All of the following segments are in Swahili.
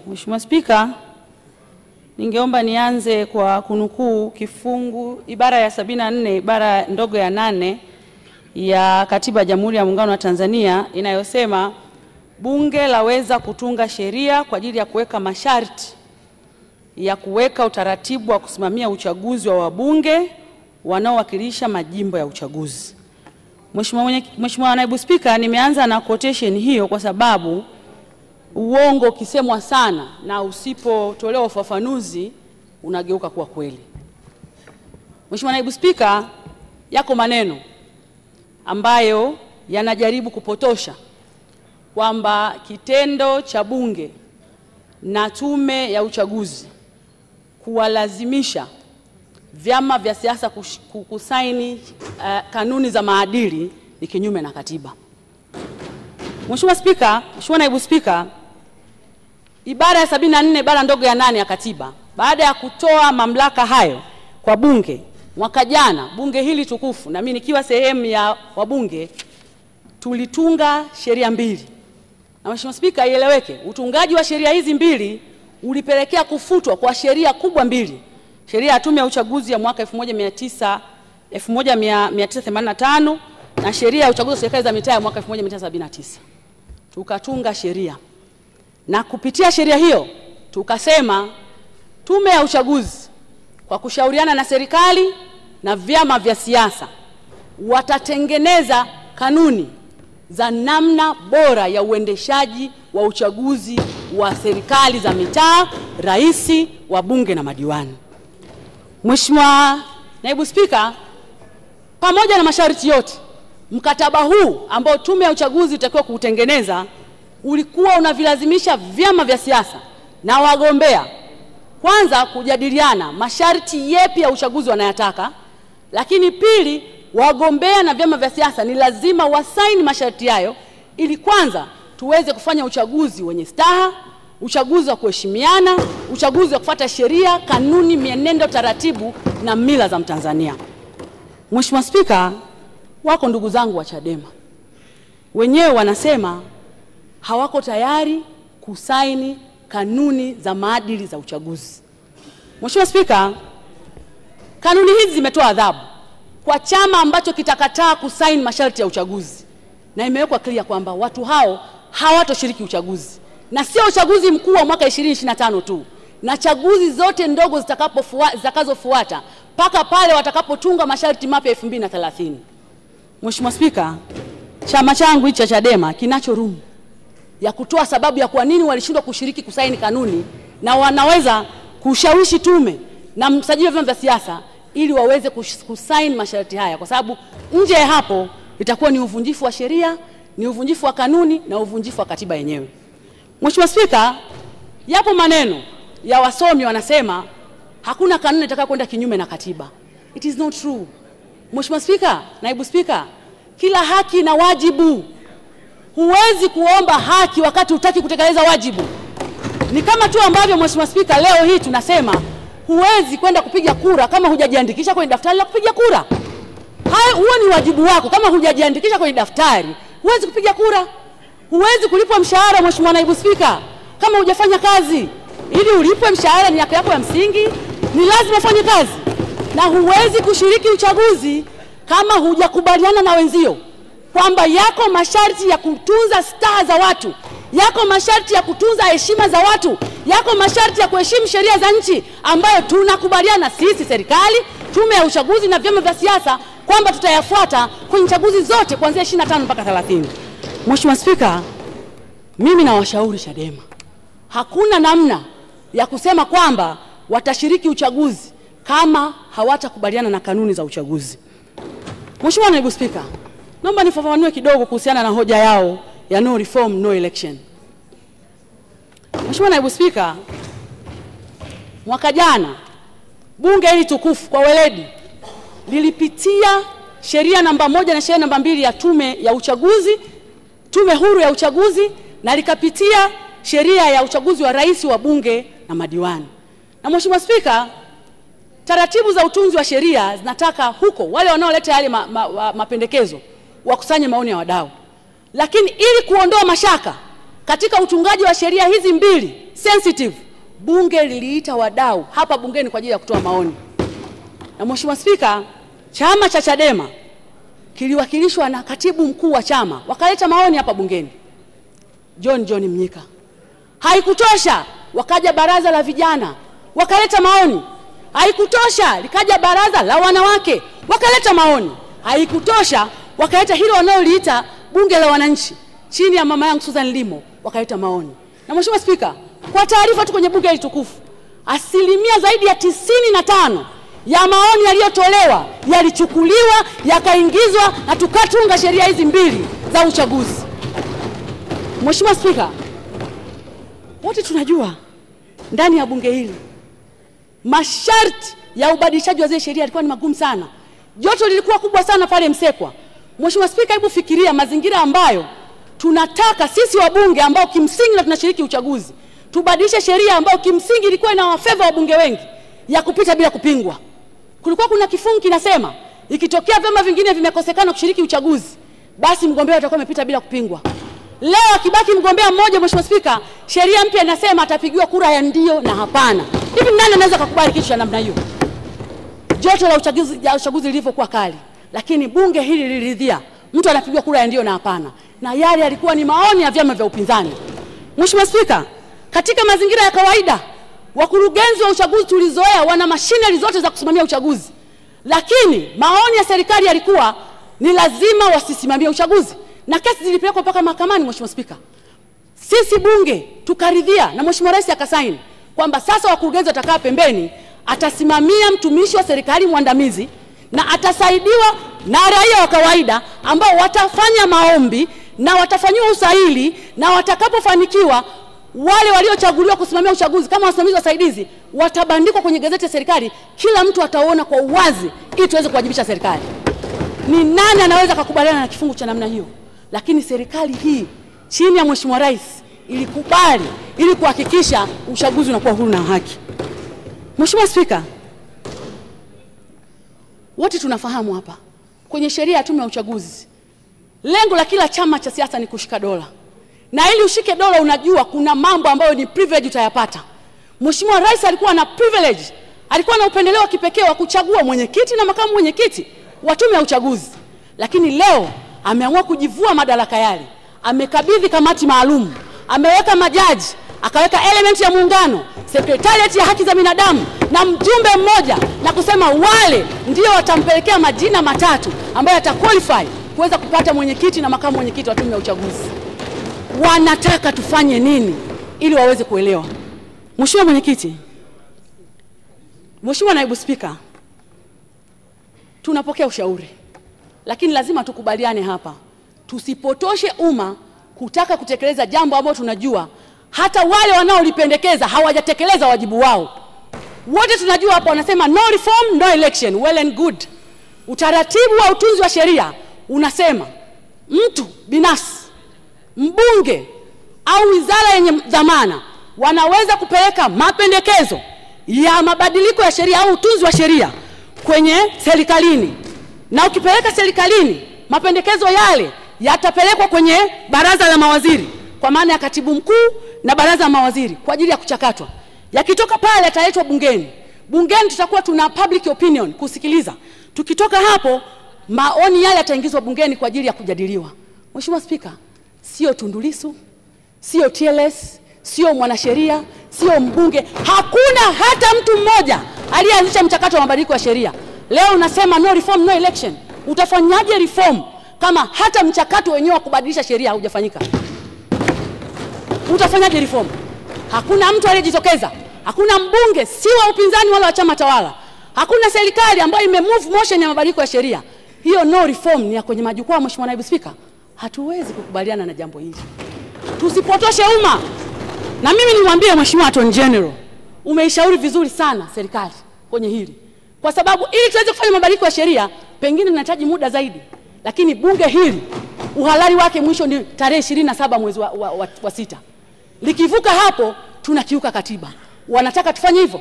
Mheshimiwa Spika, ningeomba nianze kwa kunukuu kifungu ibara ya 74 ibara ndogo ya 8 ya Katiba ya Jamhuri ya Muungano wa Tanzania inayosema Bunge laweza kutunga sheria kwa ajili ya kuweka masharti ya kuweka utaratibu wa kusimamia uchaguzi wa wabunge wanaowakilisha majimbo ya uchaguzi. Mheshimiwa Naibu Spika, nimeanza na quotation hiyo kwa sababu uongo ukisemwa sana na usipotolewa ufafanuzi unageuka kuwa kweli. Mheshimiwa Naibu Spika, yako maneno ambayo yanajaribu kupotosha kwamba kitendo cha Bunge na Tume ya Uchaguzi kuwalazimisha vyama vya siasa kusaini kanuni za maadili ni kinyume na katiba. Mheshimiwa Naibu Spika, ibara ya 74 ibara ndogo ya 8 ya katiba, baada ya kutoa mamlaka hayo kwa Bunge mwaka jana, bunge hili tukufu na mimi nikiwa sehemu ya wabunge, tulitunga sheria mbili. Na Mheshimiwa Spika, ieleweke, utungaji wa sheria hizi mbili ulipelekea kufutwa kwa sheria kubwa mbili. Sheria ya Tume ya Uchaguzi ya mwaka 1985 na sheria ya uchaguzi wa serikali za mitaa ya mwaka 1979. Tukatunga sheria. Na kupitia sheria hiyo tukasema Tume ya Uchaguzi kwa kushauriana na serikali na vyama vya siasa watatengeneza kanuni za namna bora ya uendeshaji wa uchaguzi wa serikali za mitaa, rais, wabunge na madiwani. Mheshimiwa Naibu Spika, pamoja na masharti yote, mkataba huu ambao Tume ya Uchaguzi itakiwa kuutengeneza ulikuwa unavilazimisha vyama vya siasa na wagombea kwanza kujadiliana masharti yepi ya uchaguzi wanayataka, lakini pili, wagombea na vyama vya siasa ni lazima wasaini masharti hayo ili kwanza tuweze kufanya uchaguzi wenye staha, uchaguzi wa kuheshimiana, uchaguzi wa kufuata sheria, kanuni, mienendo, taratibu na mila za Mtanzania. Mheshimiwa Spika, wako ndugu zangu wa Chadema wenyewe wanasema hawako tayari kusaini kanuni za maadili za uchaguzi. Mheshimiwa Spika, kanuni hizi zimetoa adhabu kwa chama ambacho kitakataa kusaini masharti ya uchaguzi, na imewekwa clear kwamba watu hao hawatoshiriki uchaguzi, na sio uchaguzi mkuu wa mwaka 2025 tu, na chaguzi zote ndogo zitakazofuata mpaka pale watakapotunga masharti mapya 2030. Mheshimiwa Spika, chama changu hicho cha Chadema kinacho room ya kutoa sababu ya kwa nini walishindwa kushiriki kusaini kanuni, na wanaweza kushawishi tume na msajili wa vyama vya siasa ili waweze kusaini masharti haya, kwa sababu nje ya hapo itakuwa ni uvunjifu wa sheria, ni uvunjifu wa kanuni na uvunjifu wa katiba yenyewe. Mheshimiwa Spika, yapo maneno ya wasomi wanasema hakuna kanuni itakayo kwenda kinyume na katiba. It is not true. Mheshimiwa Spika, Naibu Spika, kila haki na wajibu. Huwezi kuomba haki wakati hutaki kutekeleza wajibu. Ni kama tu ambavyo Mheshimiwa Spika, leo hii tunasema huwezi kwenda kupiga kura kama hujajiandikisha kwenye daftari la kupiga kura. Huo ni wajibu wako. Kama hujajiandikisha kwenye daftari, huwezi kupiga kura. Huwezi kulipwa mshahara, Mheshimiwa Naibu Spika, kama hujafanya kazi. Ili ulipwe mshahara ni haki yako ya msingi, ni lazima ufanye kazi. Na huwezi kushiriki uchaguzi kama hujakubaliana na wenzio kwamba yako masharti ya kutunza staha za watu, yako masharti ya kutunza heshima za watu, yako masharti ya kuheshimu sheria za nchi ambayo tunakubaliana sisi serikali, Tume ya Uchaguzi na vyama vya siasa kwamba tutayafuata kwenye chaguzi zote kuanzia 25 mpaka 30. Mheshimiwa Spika, mimi na washauri Chadema, hakuna namna ya kusema kwamba watashiriki uchaguzi kama hawatakubaliana na kanuni za uchaguzi. Mheshimiwa Naibu Spika, naomba nifafanue kidogo kuhusiana na hoja yao ya no reform no election. Mheshimiwa Naibu Spika, mwaka jana bunge hili tukufu kwa weledi lilipitia sheria namba 1 na sheria namba 2 ya Tume ya Uchaguzi, Tume Huru ya Uchaguzi, na likapitia sheria ya uchaguzi wa rais, wa bunge na madiwani. Na Mheshimiwa Spika, taratibu za utunzi wa sheria zinataka huko wale wanaoleta yale mapendekezo wakusanye maoni ya wadau. Lakini ili kuondoa mashaka katika utungaji wa sheria hizi mbili sensitive, bunge liliita wadau hapa bungeni kwa ajili ya kutoa maoni. Na Mheshimiwa Spika, chama cha Chadema kiliwakilishwa na katibu mkuu wa chama, wakaleta maoni hapa bungeni, John Mnyika. Haikutosha, wakaja baraza la vijana wakaleta maoni. Haikutosha, likaja baraza la wanawake wakaleta maoni. Haikutosha, wakaleta hilo wanaoliita bunge la wananchi chini ya mama yangu Susan Limo wakaleta maoni. Na Mheshimiwa Spika, kwa taarifa tu kwenye bunge hili tukufu, asilimia zaidi ya 95 ya maoni yaliyotolewa yalichukuliwa yakaingizwa na tukatunga sheria hizi mbili za uchaguzi. Mheshimiwa Spika, wote tunajua ndani ya bunge hili masharti ya ubadilishaji wa zile sheria yalikuwa ni magumu sana. Joto lilikuwa kubwa sana pale Msekwa. Mheshimiwa Spika, hebu fikiria mazingira ambayo tunataka sisi wabunge ambao kimsingi na tunashiriki uchaguzi tubadilishe sheria ambayo kimsingi ilikuwa ina wafeva wabunge wengi ya kupita bila kupingwa. Kulikuwa kuna kifungu kinasema ikitokea vyama vingine vimekosekana kushiriki uchaguzi, basi mgombea atakuwa amepita bila kupingwa. Leo akibaki mgombea mmoja, Mheshimiwa Spika, sheria mpya inasema atapigiwa kura ya ndio na hapana. Hivi nani anaweza kukubali kitu cha namna hiyo? Joto la uchaguzi lilivyokuwa kali, lakini bunge hili liliridhia mtu anapigiwa kura ya ndio na hapana. Na yale yalikuwa ni maoni ya vyama vya upinzani. Mheshimiwa Spika, katika mazingira ya kawaida wakurugenzi wa uchaguzi tulizoea wana machinery zote za kusimamia uchaguzi. Lakini maoni ya serikali yalikuwa ni lazima wasisimamie uchaguzi. Na kesi zilipelekwa mpaka mahakamani. Mheshimiwa Spika, sisi bunge tukaridhia na Mheshimiwa Rais akasaini kwamba sasa wakurugenzi watakaa pembeni, atasimamia mtumishi wa serikali mwandamizi na atasaidiwa na raia wa kawaida ambao watafanya maombi na watafanywa usaili, na watakapofanikiwa wale waliochaguliwa kusimamia uchaguzi kama wasimamizi wasaidizi watabandikwa kwenye gazeti ya serikali, kila mtu ataona kwa uwazi ili tuweze kuwajibisha serikali. Ni nani anaweza kukubaliana na kifungu cha namna hiyo? Lakini serikali hii chini ya Mheshimiwa Rais ilikubali ili kuhakikisha uchaguzi unakuwa huru na haki. Mheshimiwa Spika, wote tunafahamu hapa kwenye sheria ya tume ya uchaguzi lengo la kila chama cha siasa ni kushika dola. Na ili ushike dola unajua kuna mambo ambayo ni privilege utayapata. Mheshimiwa Rais alikuwa na privilege, alikuwa na upendeleo wa kipekee wa kuchagua mwenyekiti na makamu mwenyekiti wa tume ya uchaguzi. Lakini leo ameamua kujivua madaraka yale. Amekabidhi kamati maalum, ameweka majaji, akaweka element ya muungano, secretariat ya haki za binadamu na mjumbe mmoja, na kusema wale ndio watampelekea majina matatu ambayo yataqualify kuweza kupata mwenyekiti na makamu mwenyekiti wa tume ya uchaguzi. Wanataka tufanye nini ili waweze kuelewa? Mheshimiwa Mwenyekiti, Mheshimiwa Naibu Spika, tunapokea ushauri, lakini lazima tukubaliane hapa, tusipotoshe umma kutaka kutekeleza jambo ambalo tunajua hata wale wanaolipendekeza hawajatekeleza wajibu wao. Wote tunajua hapa wanasema no reform no election. Well and good. Utaratibu wa utunzi wa sheria unasema mtu binafsi, mbunge au wizara yenye dhamana wanaweza kupeleka mapendekezo ya mabadiliko ya sheria au utunzi wa sheria kwenye serikalini. Na ukipeleka serikalini, mapendekezo yale yatapelekwa kwenye baraza la mawaziri kwa maana ya katibu mkuu na baraza la mawaziri kwa ajili ya kuchakatwa. Yakitoka pale yataletwa bungeni. Bungeni tutakuwa tuna public opinion kusikiliza. Tukitoka hapo maoni yale yataingizwa bungeni kwa ajili ya kujadiliwa. Mheshimiwa Spika, sio Tundu Lissu, sio TLS, sio mwanasheria, sio mbunge, hakuna hata mtu mmoja aliyeanzisha mchakato wa mabadiliko ya sheria. Leo unasema no reform no election. Utafanyaje reform kama hata mchakato wenyewe wa kubadilisha sheria haujafanyika? Utafanyaje reform? Hakuna mtu aliyejitokeza. Hakuna mbunge, si wa upinzani wala wa chama tawala. Hakuna serikali ambayo imemove motion ya mabadiliko ya sheria. Hiyo no reform ni ya kwenye majukwaa. Mheshimiwa Naibu Spika, hatuwezi kukubaliana na jambo hili. Tusipotoshe umma. Na mimi nimwambie Mheshimiwa Attorney General, umeishauri vizuri sana serikali kwenye hili. Kwa sababu ili tuweze kufanya mabadiliko ya sheria, pengine tunahitaji muda zaidi. Lakini bunge hili uhalali wake mwisho ni tarehe 27 mwezi wa 6. Likivuka hapo tunakiuka katiba. Wanataka tufanye hivyo?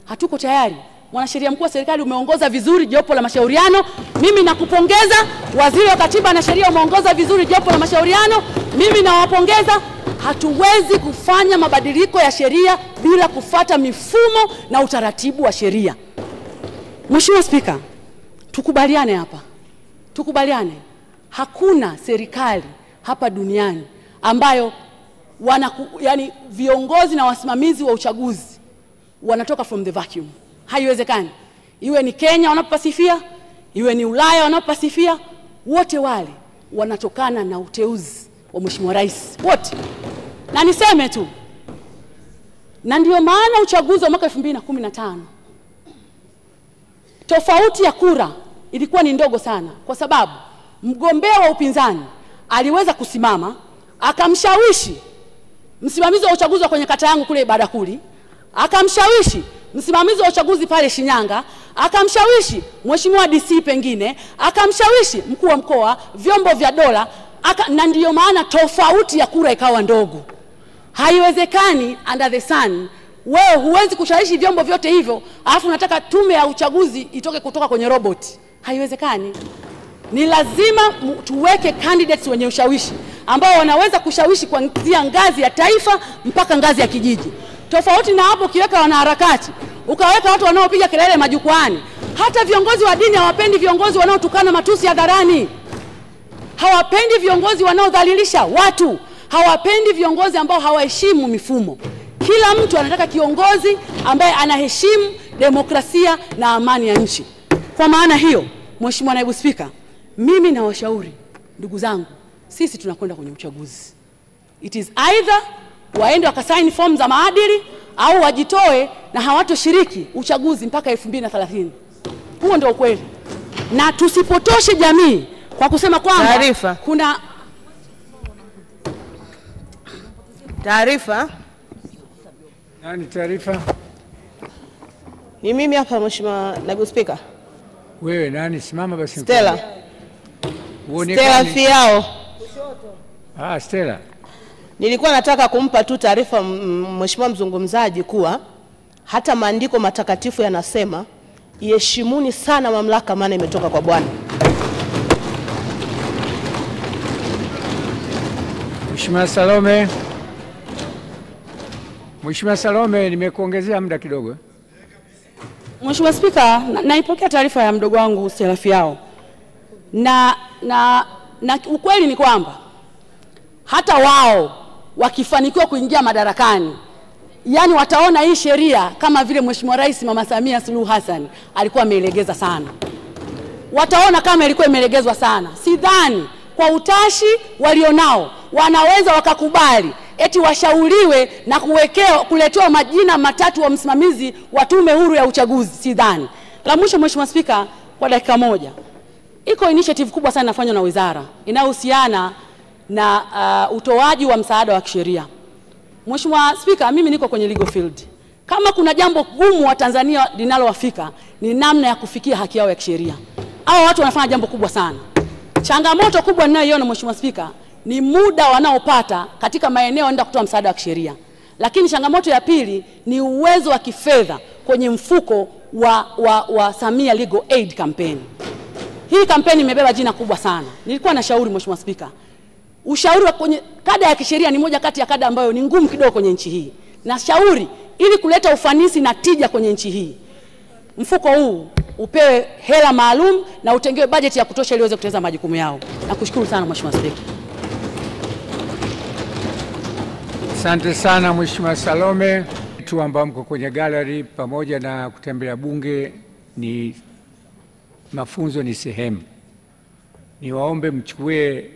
Hatuko tayari. Mwanasheria mkuu wa serikali umeongoza vizuri jopo la mashauriano. Mimi nakupongeza. Waziri wa Katiba na Sheria umeongoza vizuri jopo la mashauriano. Mimi nawapongeza. Hatuwezi kufanya mabadiliko ya sheria bila kufuata mifumo na utaratibu wa sheria. Mheshimiwa Spika, tukubaliane hapa. Tukubaliane. Hakuna serikali hapa duniani ambayo yani viongozi na wasimamizi wa uchaguzi wanatoka from the vacuum. Haiwezekani. Iwe ni Kenya wanapasifia, iwe ni Ulaya wanapasifia, wote wale wanatokana na uteuzi wa Mheshimiwa Rais. Wote. Na niseme tu, na ndio maana uchaguzi wa mwaka 2015 tofauti ya kura ilikuwa ni ndogo sana, kwa sababu mgombea wa upinzani aliweza kusimama akamshawishi msimamizi wa uchaguzi wa kwenye kata yangu kule Ibadakuli, akamshawishi msimamizi wa uchaguzi pale Shinyanga, akamshawishi Mheshimiwa DC pengine, akamshawishi mkuu wa mkoa, vyombo vya dola, na ndiyo maana tofauti ya kura ikawa ndogo. Haiwezekani under the sun. Wewe huwezi kushawishi vyombo vyote hivyo alafu unataka tume ya uchaguzi itoke kutoka kwenye robot. Haiwezekani. Ni lazima tuweke candidates wenye ushawishi ambao wanaweza kushawishi kuanzia ngazi ya taifa mpaka ngazi ya kijiji. Tofauti na hapo, ukiweka wanaharakati, ukaweka watu wanaopiga kelele majukwaani. Hata viongozi wa dini hawapendi viongozi wanaotukana matusi hadharani. Hawapendi viongozi wanaodhalilisha watu. Hawapendi viongozi ambao hawaheshimu mifumo. Kila mtu anataka kiongozi ambaye anaheshimu demokrasia na amani ya nchi. Kwa maana hiyo, Mheshimiwa Naibu Spika, mimi na washauri ndugu zangu, sisi tunakwenda kwenye uchaguzi. It is either waende wakasign form za maadili au wajitoe na hawatoshiriki uchaguzi mpaka 2030. Huo ndio ukweli. Na tusipotoshe jamii kwa kusema kwamba kuna taarifa. Nani taarifa? Ni mimi hapa Mheshimiwa Naibu Spika. Wewe nani? Simama basi. Stella. Stella Fiao. Stella. Nilikuwa nataka kumpa tu taarifa Mheshimiwa mzungumzaji kuwa hata maandiko matakatifu yanasema iheshimuni sana mamlaka, maana imetoka kwa Bwana. Mheshimiwa Salome. Mheshimiwa Salome, nimekuongezea muda kidogo. Mheshimiwa Spika, naipokea taarifa ya mdogo wangu Stella Fiao. Na ukweli ni kwamba hata wao wakifanikiwa kuingia madarakani, yani wataona hii sheria kama vile Mheshimiwa Rais Mama Samia Suluhu Hassan alikuwa amelegeza sana. Wataona kama ilikuwa imelegezwa sana. Sidhani kwa utashi walionao wanaweza wakakubali eti washauriwe na kuletewa majina matatu wa msimamizi wa tume huru ya uchaguzi. Sidhani. La mwisho, Mheshimiwa Spika, kwa dakika moja. Iko initiative kubwa sana inafanywa na wizara inayohusiana na utoaji wa msaada wa kisheria. Mheshimiwa Spika, mimi niko kwenye legal field. Kama kuna jambo gumu wa Tanzania linalowafika ni namna ya kufikia haki yao ya kisheria. Hao watu wanafanya jambo kubwa sana. Changamoto kubwa ninayoiona Mheshimiwa Spika ni muda wanaopata katika maeneo enda kutoa msaada wa kisheria. Lakini changamoto ya pili ni uwezo wa kifedha kwenye mfuko wa Samia Legal Aid Campaign. Hii kampeni imebeba jina kubwa sana. Nilikuwa na shauri Mheshimiwa Spika. Ushauri wa kwenye kada ya kisheria ni moja kati ya kada ambayo ni ngumu kidogo kwenye nchi hii. Na shauri ili kuleta ufanisi na tija kwenye nchi hii, mfuko huu upewe hela maalum na utengewe bajeti ya kutosha ili uweze kutekeleza majukumu yao. Nakushukuru sana Mheshimiwa Spika. Asante sana Mheshimiwa Salome. Tu ambao mko kwenye gallery pamoja na kutembelea bunge, ni mafunzo ni sehemu. Niwaombe mchukue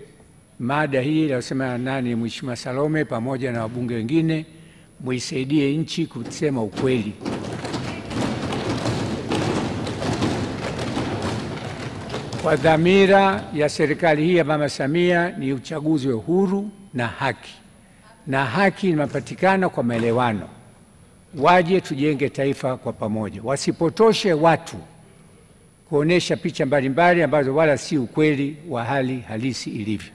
mada hii inayosema nani Mheshimiwa Salome pamoja na wabunge wengine, muisaidie nchi kusema ukweli. Kwa dhamira ya serikali hii ya Mama Samia ni uchaguzi wa huru na haki. Na haki inapatikana kwa maelewano. Waje tujenge taifa kwa pamoja. Wasipotoshe watu kuonesha picha mbalimbali ambazo wala si ukweli wa hali halisi ilivyo.